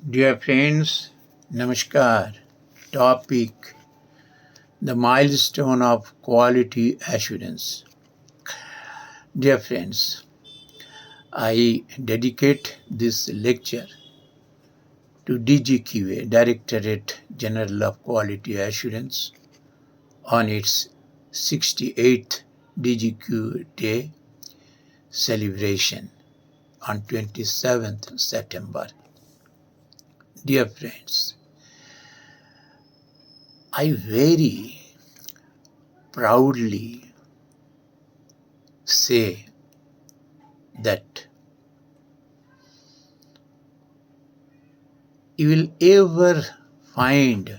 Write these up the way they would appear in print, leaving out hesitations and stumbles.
Dear friends, Namaskar. Topic: the milestone of quality assurance. Dear friends, I dedicate this lecture to DGQA, Directorate General of Quality Assurance, on its 68th DGQA Day celebration on 27th September. Dear friends, I very proudly say that you will ever find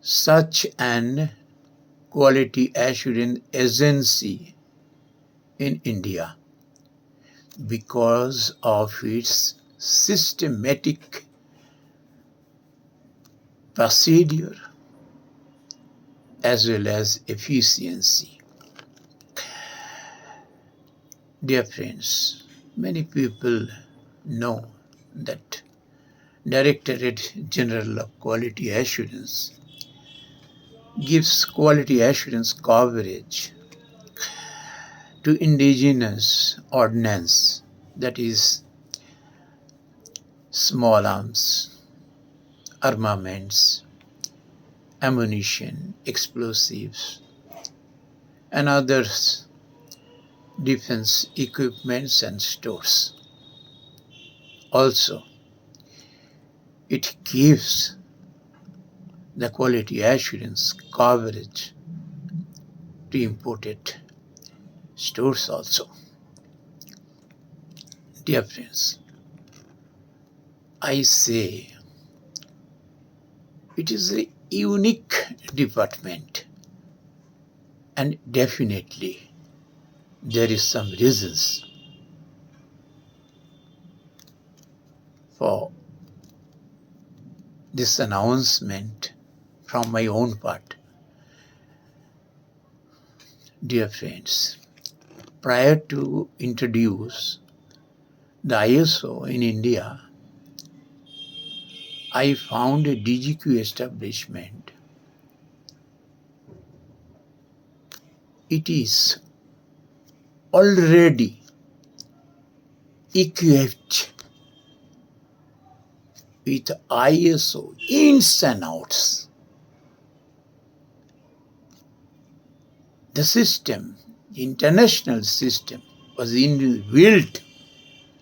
such an quality assurance agency in India because of its systematic procedure as well as efficiency. Dear friends, many people know that Directorate General of Quality Assurance gives quality assurance coverage to indigenous ordnance, that is, small arms, armaments, ammunition, explosives, and others defense equipments and stores. Also, it gives the quality assurance coverage to imported stores also. Dear friends, I say it is a unique department, and definitely there is some reasons for this announcement from my own part. Dear friends, prior to introduce the ISO in India, I found a DGQ establishment. It is already equipped with ISO ins and outs. The system, international system, was inbuilt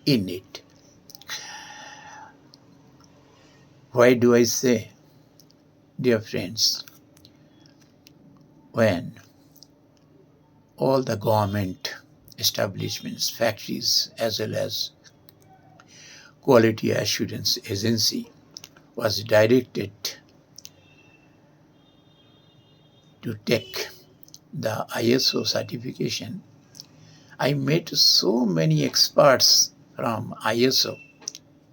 in it. Why do I say? Dear friends, when all the government establishments, factories, as well as quality assurance agency was directed to take the ISO certification, I met so many experts from ISO,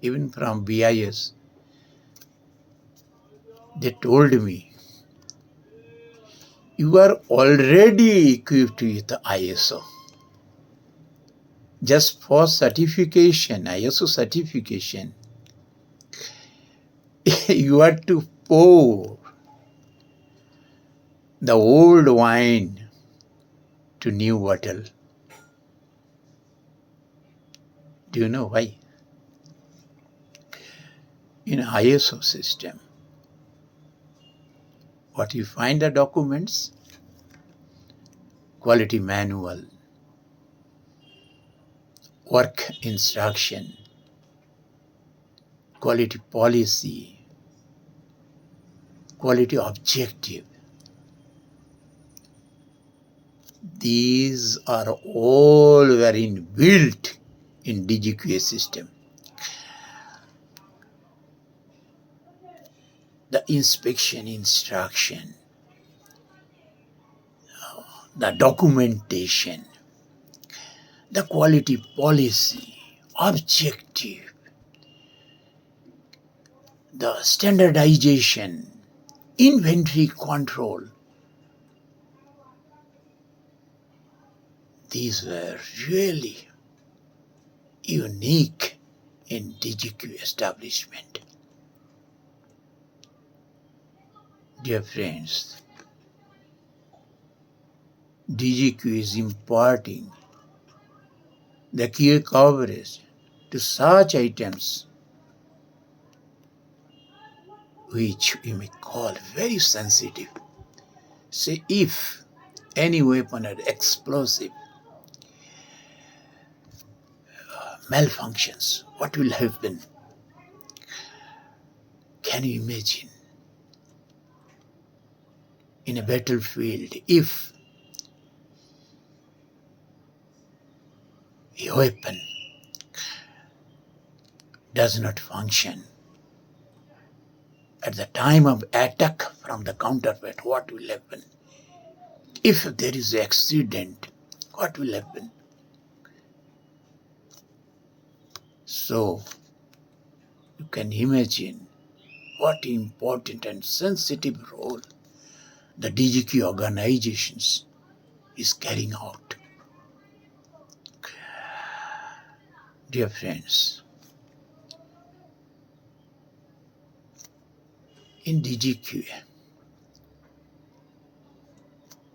even from BIS. They told me, you are already equipped with ISO. Just for certification, ISO certification, you are to pour the old wine to new bottle. Do you know why? In ISO system, what you find the documents? Quality manual, work instruction, quality policy, quality objective. These are all were inbuilt in DGQA system. The inspection instruction, the documentation, the quality policy, objective, the standardization, inventory control. These were really unique in DGQ establishment. Dear friends, DGQ is imparting the key coverage to such items which we may call very sensitive. Say if any weapon or explosive malfunctions, what will happen? Can you imagine in a battlefield if a weapon does not function at the time of attack from the counterfeit, what will happen? If there is an accident, what will happen? So, you can imagine what important and sensitive role the DGQ organizations is carrying out. Dear friends, in DGQA,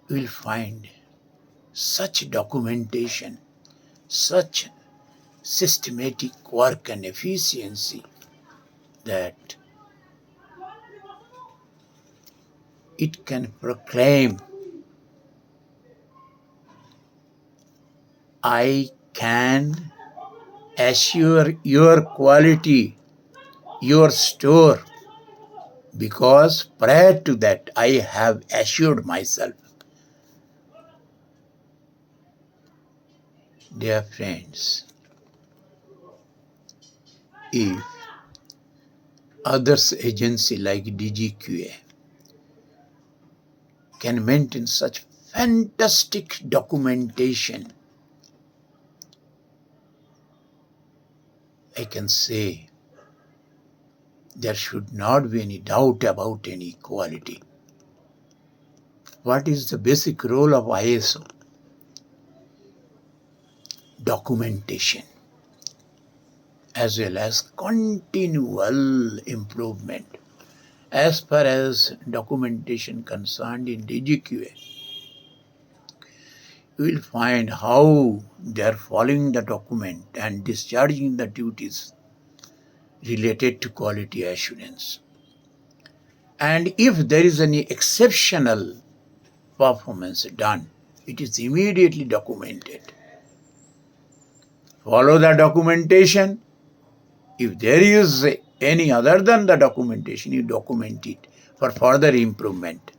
you will find such documentation, such systematic work and efficiency that it can proclaim, I can assure your quality, your store, because prior to that I have assured myself. Dear friends, if others agency like DGQA can maintain such fantastic documentation, I can say there should not be any doubt about any quality. What is the basic role of ISO? Documentation, as well as continual improvement. As far as documentation concerned in DGQA, you will find how they are following the document and discharging the duties related to quality assurance. And if there is any exceptional performance done, it is immediately documented. Follow the documentation. If there is any other than the documentation, you document it for further improvement.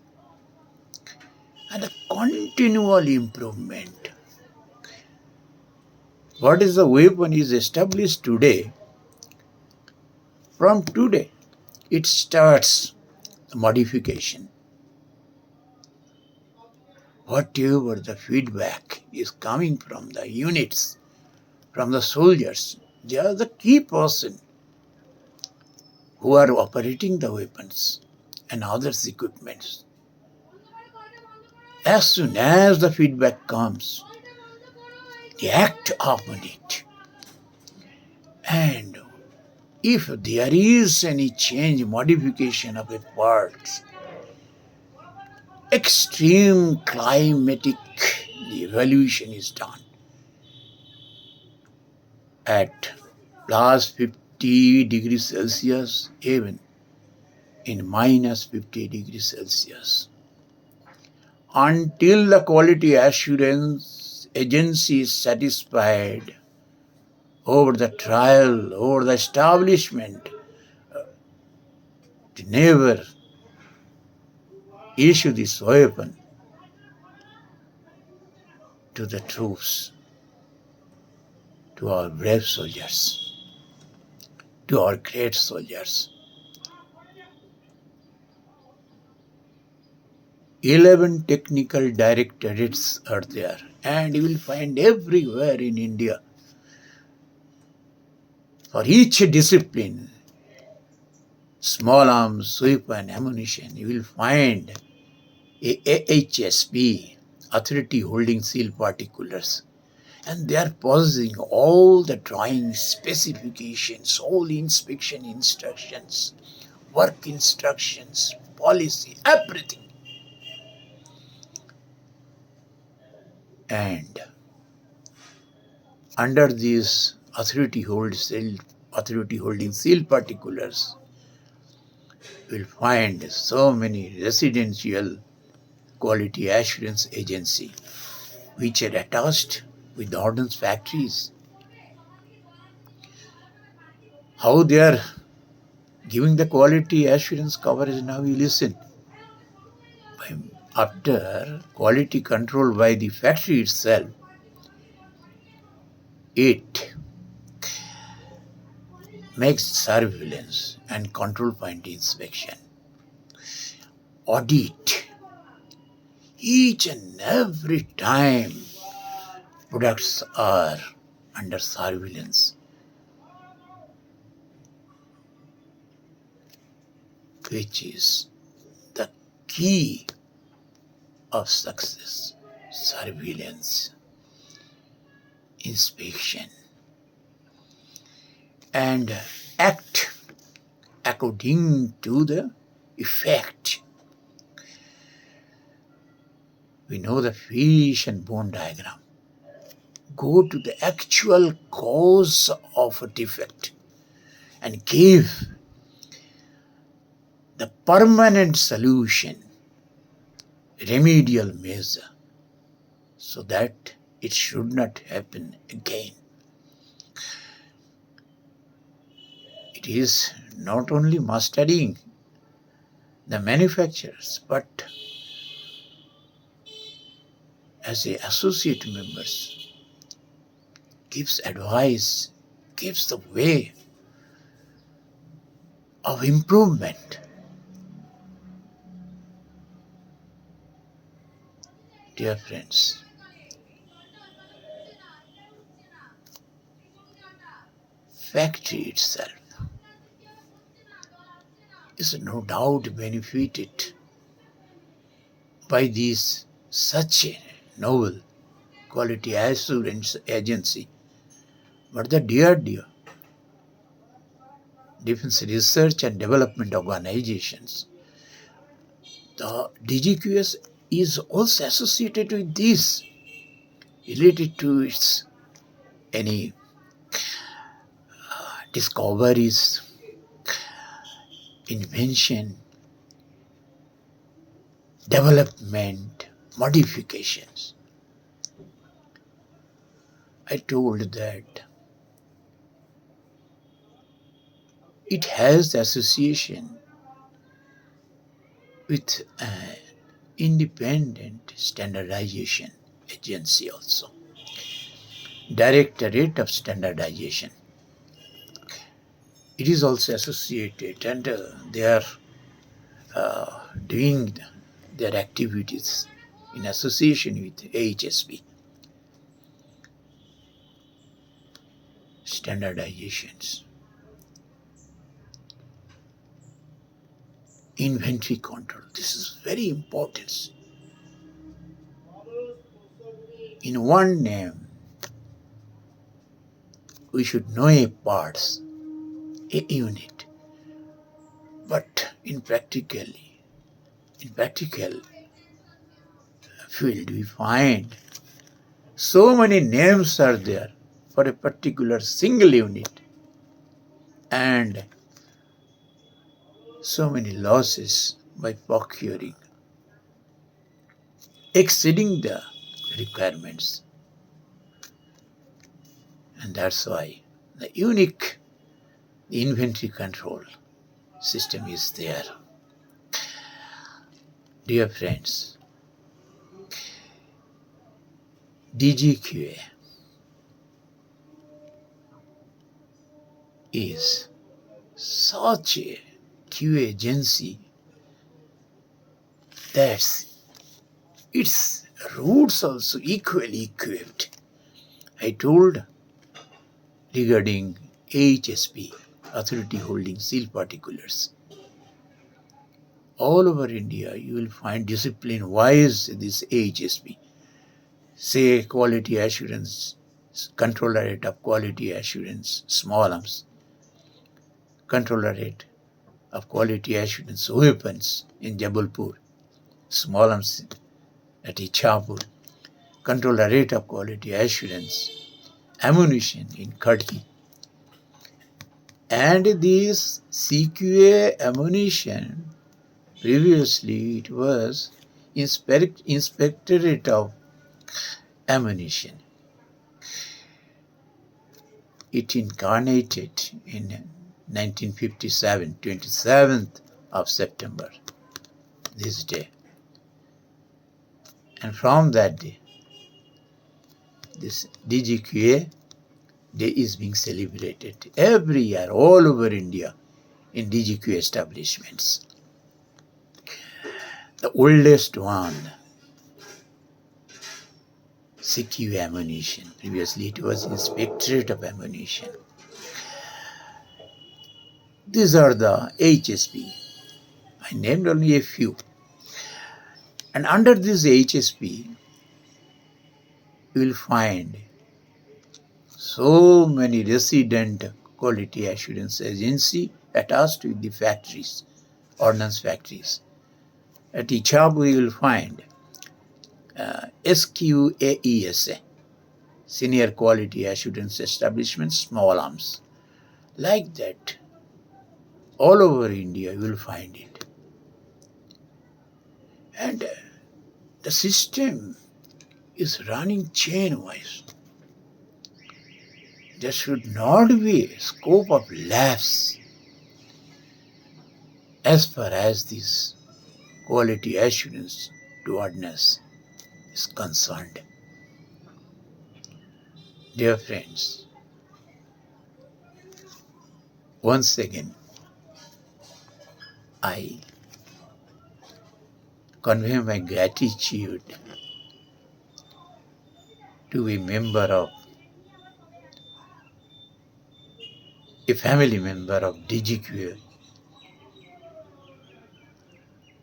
And the continual improvement. What is the weapon is established today? From today, it starts the modification. Whatever the feedback is coming from the units, from the soldiers, they are the key person who are operating the weapons and other equipments. As soon as the feedback comes, they act upon it. And if there is any change, modification of a part, extreme climatic evaluation is done at plus 50 degrees Celsius, even in minus 50 degrees Celsius. Until the quality assurance agency is satisfied over the trial, over the establishment, they never issue this weapon to the troops, to our brave soldiers, to our great soldiers. 11 technical directorates are there, and you will find everywhere in India. For each discipline, small arms, weapon, ammunition, you will find a AHSP, Authority Holding Seal Particulars. and they are possessing all the drawing specifications, all inspection instructions, work instructions, policy, everything. And under these authority holding seal particulars, you will find so many residential quality assurance agency which are attached with the ordnance factories. How they are giving the quality assurance coverage, now you listen. After quality control by the factory itself, it makes surveillance and control point inspection, audit each and every time products are under surveillance, which is the key of success. Surveillance, inspection, and act according to the effect. We know the fish and bone diagram. Go to the actual cause of a defect and give the permanent solution, remedial measure, so that it should not happen again. It is not only mastering the manufacturers, but as a associate members, gives advice, gives the way of improvement. Dear friends, factory itself is no doubt benefited by this such a novel quality assurance agency. But the DRDO, Defense Research and Development Organizations, the DGQS is also associated with this, related to its any discoveries, invention, development, modifications. I told that it has association with an independent standardization agency also, Directorate of Standardization. It is also associated, and they are doing their activities in association with AHSB. Standardizations, inventory control. This is very important. In one name, we should know a parts, a unit, but in practical field, we find so many names are there for a particular single unit, and so many losses by procuring, exceeding the requirements. And that's why the unique inventory control system is there. Dear friends, DGQA is such a QA agency that its roots also equally equipped. I told regarding AHSP, Authority Holding Seal Particulars. All over India, you will find discipline-wise this AHSP. Say quality assurance Controllerate of Quality Assurance, small arms. Controllerate of Quality Assurance Weapons in Jabalpur, small arms at Ichapur. Controllerate of Quality Assurance Ammunition in Khadki. And this CQA ammunition, previously it was Inspectorate of Ammunition. It incarnated in 1957, 27th of September, this day. And from that day, this DGQA Day is being celebrated every year all over India in DGQA establishments. The oldest one, CQ ammunition. Previously it was Inspectorate of Ammunition. These are the HSP. I named only a few. And under this HSP, you will find so many resident quality assurance agency attached with the factories, ordnance factories. At Ichab, you will find SQAESA, Senior Quality Assurance Establishment, small arms. Like that, all over India you will find it. And the system is running chain-wise. There should not be a scope of lapse as far as this quality assurance to ordnance is concerned. Dear friends, once again, I convey my gratitude to a member of, a family member of DGQA,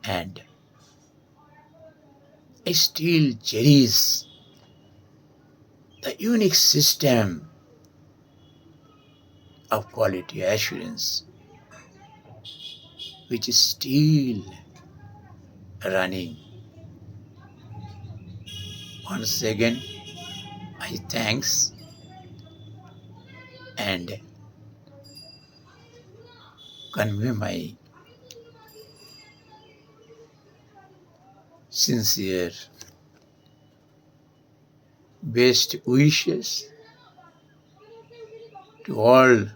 and I still cherish the unique system of quality assurance which is still running. Once again, I thanks and convey my sincere best wishes to all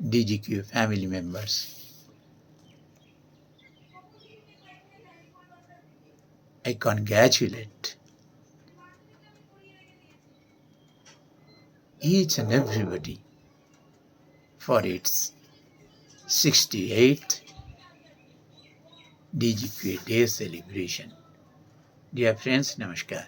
DGQ family members. I congratulate each and everybody for its 68th DGQA Day celebration. Dear friends, Namaskar.